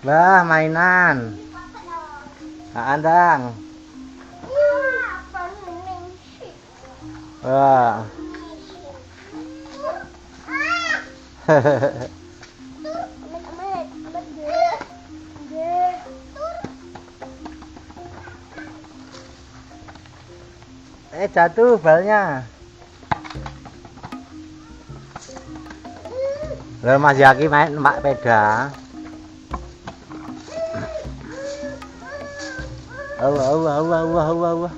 Bah, mainan. Andang. Wah. Jatuh balnya. Lah Mas Yaki main numpak sepeda. Allah.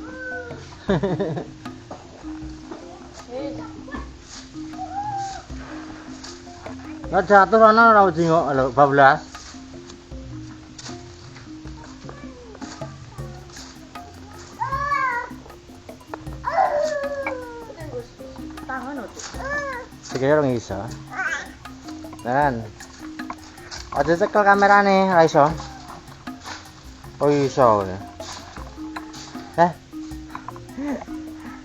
Lah jatuh ana ora jengok lho bablas. Sikile ora iso. Dan aja cekel kamerane, ora iso. Oh iso.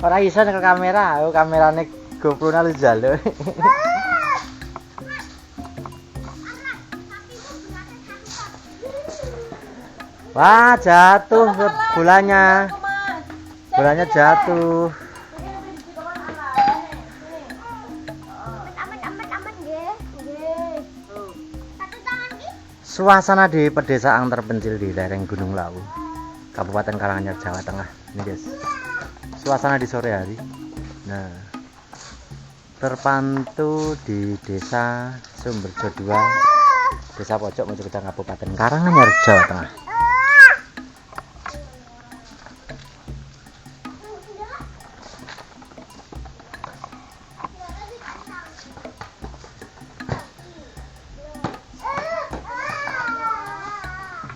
Ora iso nyekel kamera, kamerane GoPro-ne lu jaluk. Wah, jatuh bolanya. Bolanya jatuh. Suasana di pedesaan terpencil di lereng Gunung Lawu, Kabupaten Karanganyar, Jawa Tengah. Ini guys, suasana di sore hari. Nah, terpantau di Desa Sumberjo 2, Desa Pojok Mojokerto, Kabupaten Karanganyar, Jawa Tengah.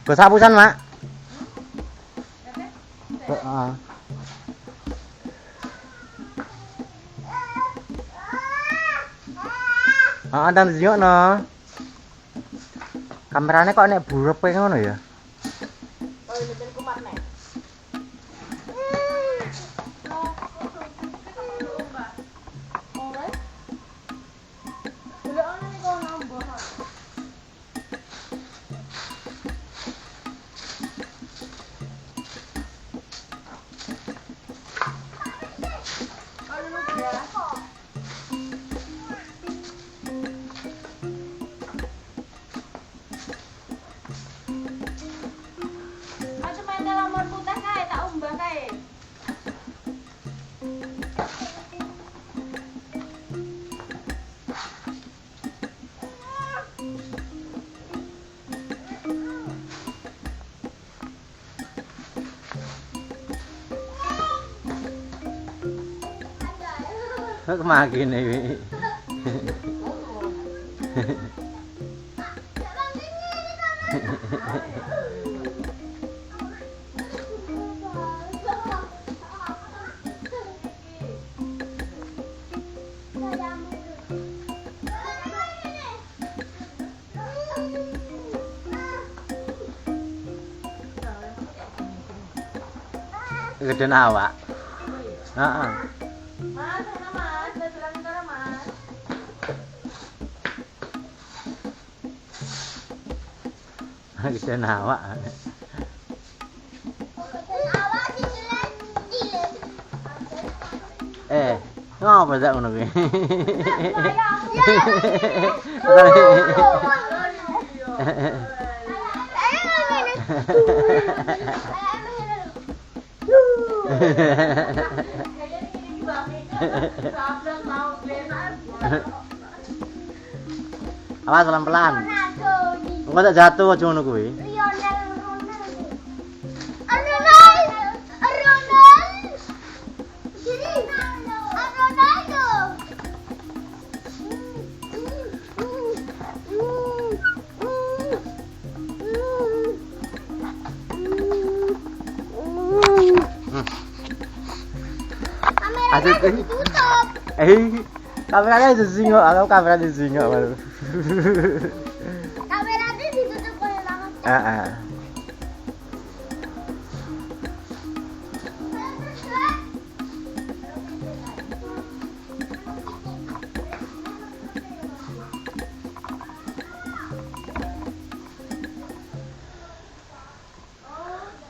Gue sapusan, Mak. Ada njuk no. Kamerane kok nek burep ngono ya. Oh, ini ben kumat nek. Kemakin nih. Gede awak. Heeh. Gede awak. Ngapa sak ngono kuwi? Awas pelan-pelan. Engko tak jatuh aja ngono kuwi. Ditutup. Kameranya disingok, aku kamera disingok baru. Kameranya ditutup oleh tangan.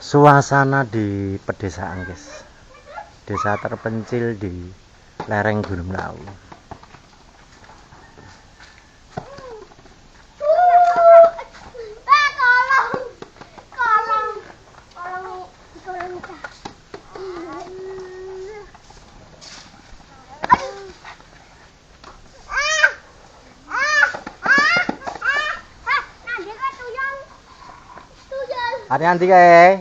Suasana di pedesaan, guys. Desa terpencil di lereng Gunung Lawu. Hati-hati kae.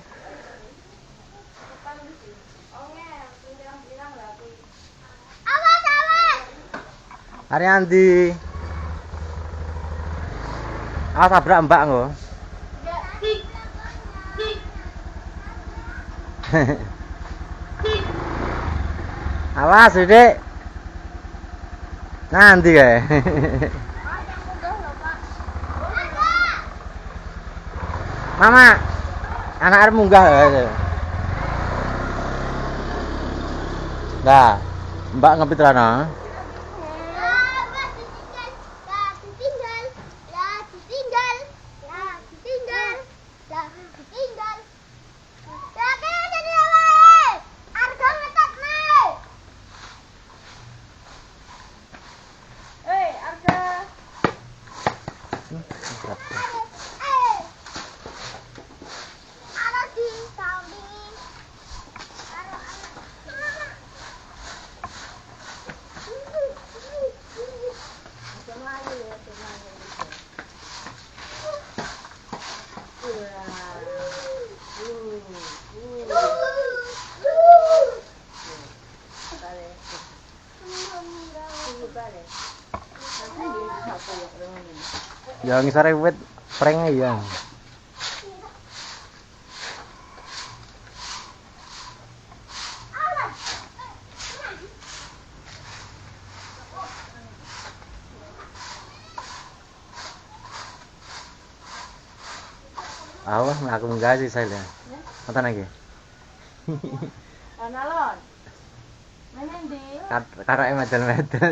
Hati-hati. Ah, tabrak mbak nggo. Awas, Dek. Nanti kae. Mama, anak arep munggah. Dah, mbak ngepit rana. Ya ngisore wit prenge ya. Awas aku munggah sih saya. Ngoten iki. Analon. Mana ndi? Karake medal-medal.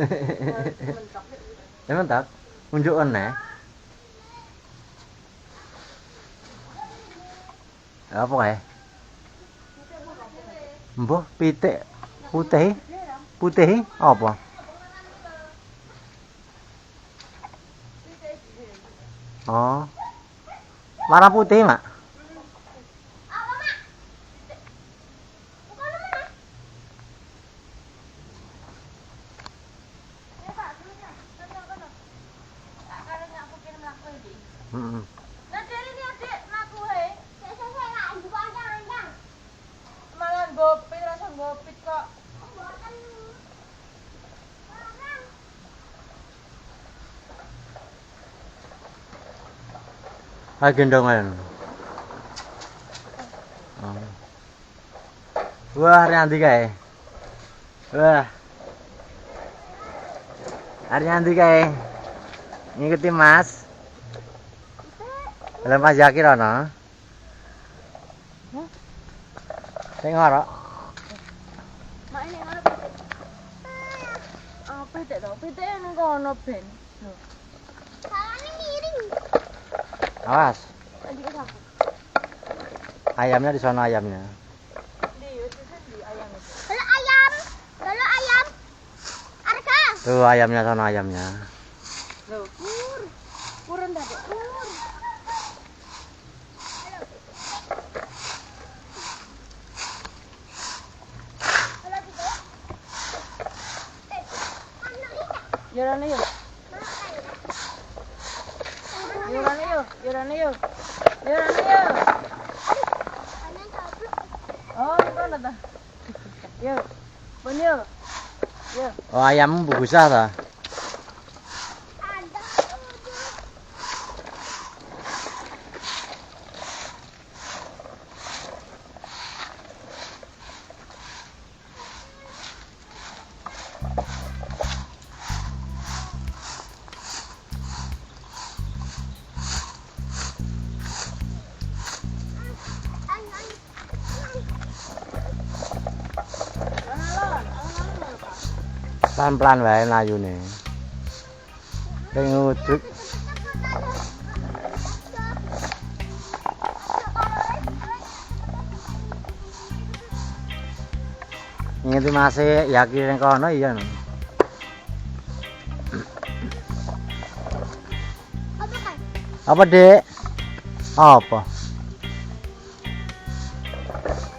Mentok. Unjuk neh. Apa kae? Mbah pitik putih. Putih apa? Oh. Warna putih, Mak. Heeh. Nah, dari ini adik ngaku he. Saya malah gopit rasa gopit kok. Ah gendongan. Oh. Wah, nanti kae. Wah. Nanti kae. Ngikuti Mas. Lah Mas Zakir ana. Sing ngorok. Mak ini ngono pitik. Oh, pitik to. Pitik nang kono ben. Lho. Salane miring. Awas. Tadi ke saku. Ayamnya di sana ayamnya. Di di ayam itu. Kalau ayam. Kalau ayam. Harga. Tuh ayamnya sana ayamnya. Loh, kurun tadi. Yorane yuk. Yorane yuk, yorane yuk. Yorane yuk. Oh, kono ta. Yuk. Bon yuk. Yuk. Oh ayammu bugusah ta? Pelan-pelan wae mlayune. Sing nguduk. Ngerti masih yakin yang kono iya. Apa kan? Apa, Dek? Apa?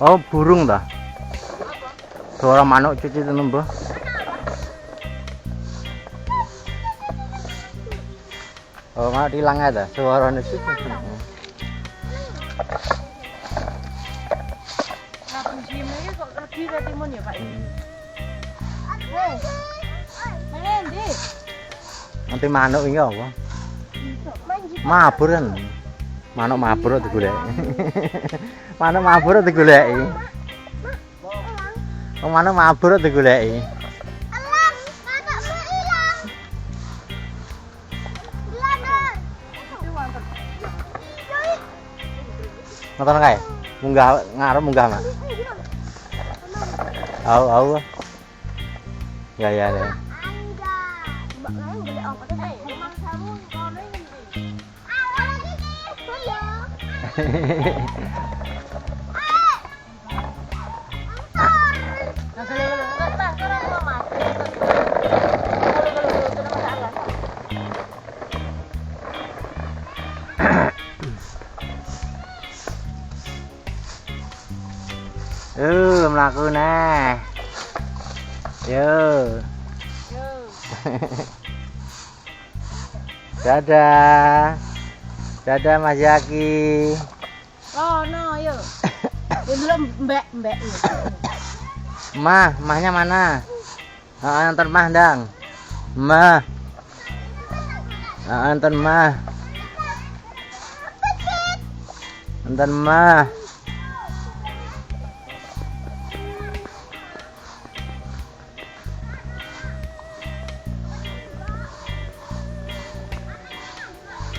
Oh, burung dah. Suara manuk cuci itu nembah. Oh, mau hilang ada suaranya cuci. Nah, musimnya kok lagi ke timun ya, Pak? Hei, main di. Nanti manuk ini apa? Mabur kan? Manuk mabur digoleki. Manuk mabur digoleki. Wong manuk mabur digoleki. Alam, manukmu hilang. Gelandar. Ngoten kae. Munggah ngarep munggah, Mak. Au. Ya. Mbak lain boleh apa tuh? Rumah kamu kono ini. Mlaku neh. Yo. Dadah. Dadah Mas Yaki. Oh no, yuk. Belum mbak ya. Mahnya mana? Nonton mah dang. Mah. Nonton mah. Nonton mah.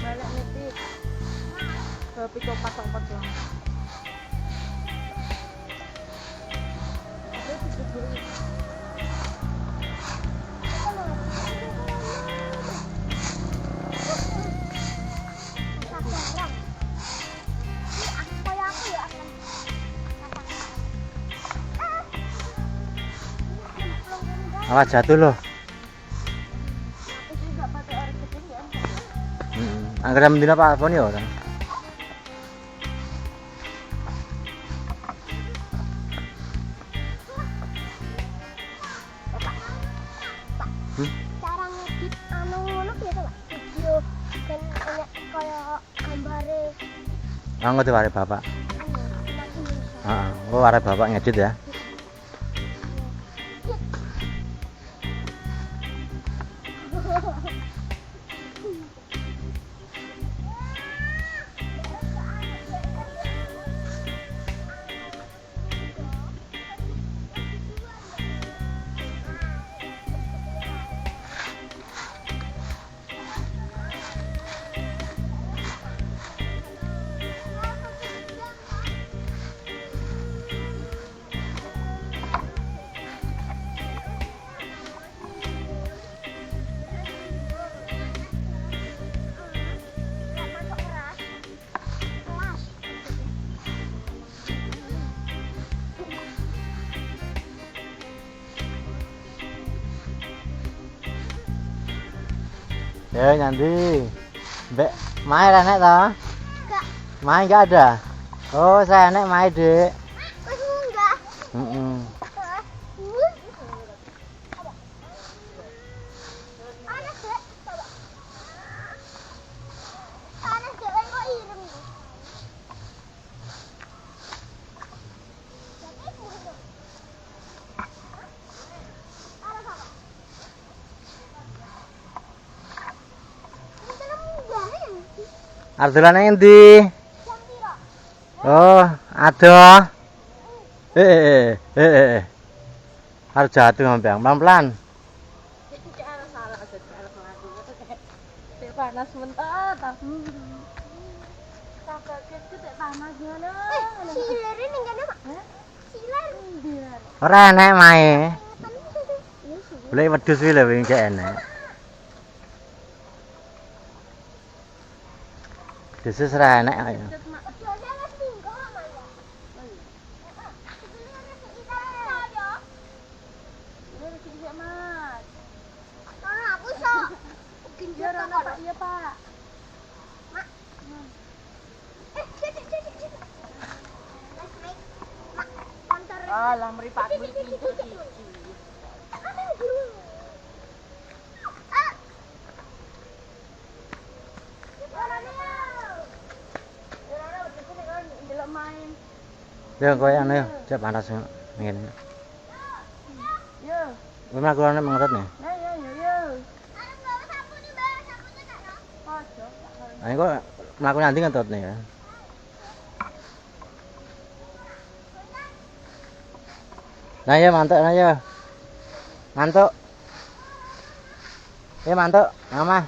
Balik netik. Kopi kopat kopat dong. Awas jatuh loh. Angger mendina Pak Poni ya orang. Cara ngedit anu ngono piye to, Pak? Video dan kayak gambare Ngerti ware bapak. anu Indonesia. Heeh. Oh, ware bapak ngedit ya. Ya nanti. Mbak, Mai renek toh? Enggak. Mai enggak ada. Oh, saya nek Mai, Dek. Mas enggak. Heeh. Panas, Dek. Coba. Panas, Dek. Kok ireng. Ardolan nang endi? Oh, ada. Harus jatuh Mbak. Pelan-pelan. Panas mentat. Panas ngono. Siler ini enggak ada, Mak. Siler. Ora enek Mai. Boleh wedhus kuwi lho wing gak enek. Desus ra enek ayo. Iya, Rono, Pak. Iya, Pak. Mak. Alah, meripat pintu iki. Main. Ya kowe anu ya, cek panas ngene. Yo. Kowe mlaku ana mengerut nih. Nah, yo. Ada bawa sapu nih, Bang. Sapunya tak no? Ojo. Ayo kok mlaku nanti ngentut nih ya. Nah ya mantuk nah ya. Mantuk. Ya mantuk, Mama.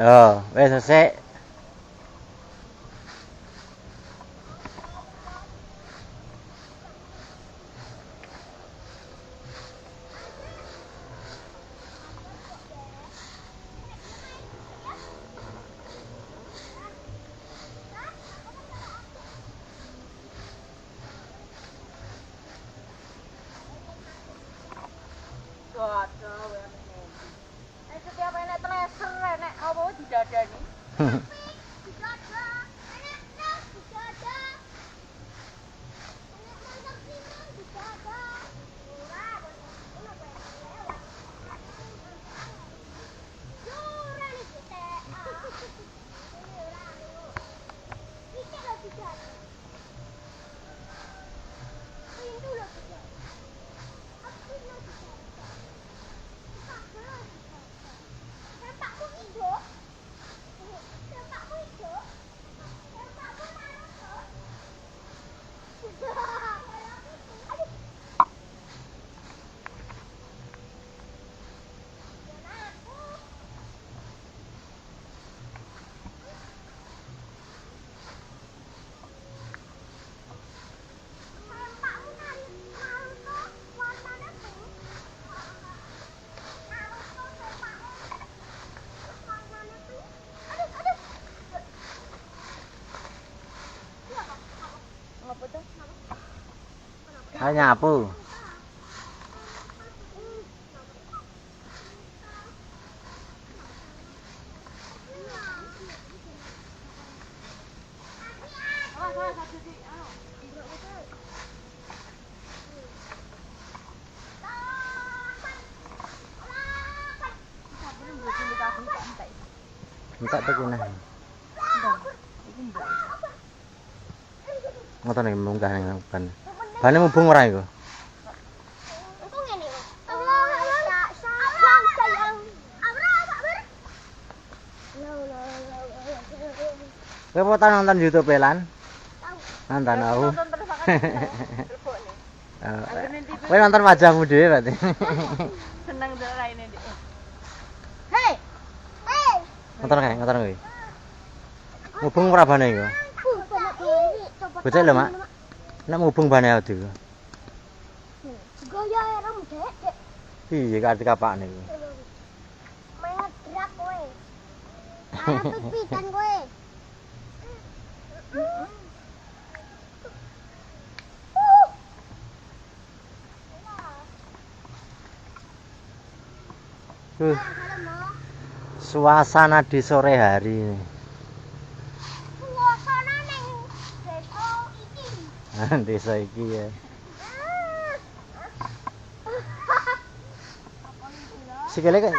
Oh, wes selesai. Waduh, setiap enek teleser, enek apa didadani. Ayo nyapu. Entak tuh kena. Ngoten iki munggah ning ban. Bane mubung ora iku. Kowe apa tau nonton YouTube Lan? Nonton aku. Kowe nonton wajahmu dhewe berarti. Seneng ndelok raine Dik. Hei. Nonton kowe. Mubung ora bane iku. Bocah lho, Mak. Nek mubung bane ade iku. Gaya era Dek. Piye karti kapakne iku? Main gerak kowe. Arep pipitan kowe. Suasana di sore hari ini. Suasana ning desa iki. Desa iki ya. Sikile kan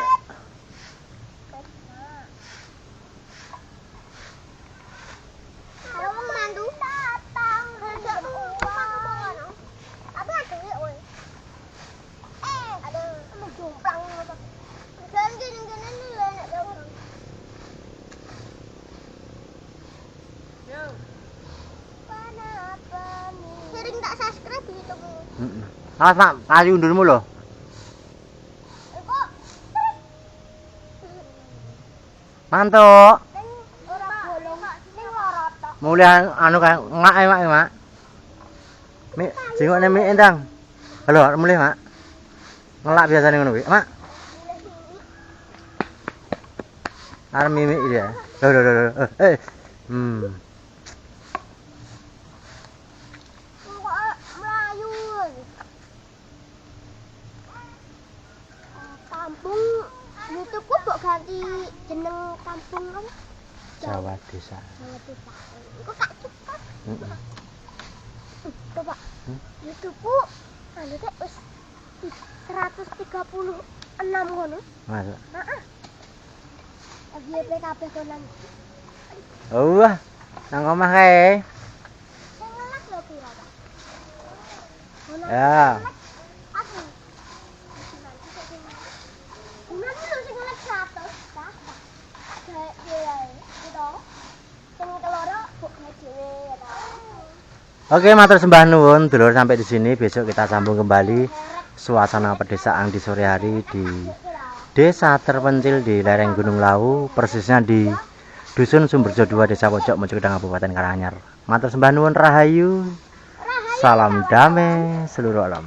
sering tak subscribe di YouTube. awas Mak, kali undurmu lho. Mantuk. Mulih anu kae ngak Mak. Mik, jengokne mik endang. Halo, mulih Mak. Ngelak biasane ngono kuwi, Mak. Arep mimik dia. Lho. ngerti jeneng kampung apa? Jawa Desa. Jawa Desa. Kok tak cepat? Coba. YouTubeku anu teh wis 136 ngono. Masuk. Heeh. FYP kabeh konan. Oh, wah. Nang omah kae. Sing ngelak lho pira, Pak? Ya. Aku. Bulan lho sing ngelak 100, Pak. Kayak dhewe, gitu. Sing keloro buk dhewe ya ta. Oke, matur sembah nuwun dulur, sampai di sini. Besok kita sambung kembali suasana pedesaan di sore hari di desa terpencil di lereng Gunung Lawu, persisnya di Dusun Sumberjo 2, Desa Pojok, Mojokedang, Kabupaten Karanganyar. Matur sembah nuwun, rahayu. Salam damai seluruh alam.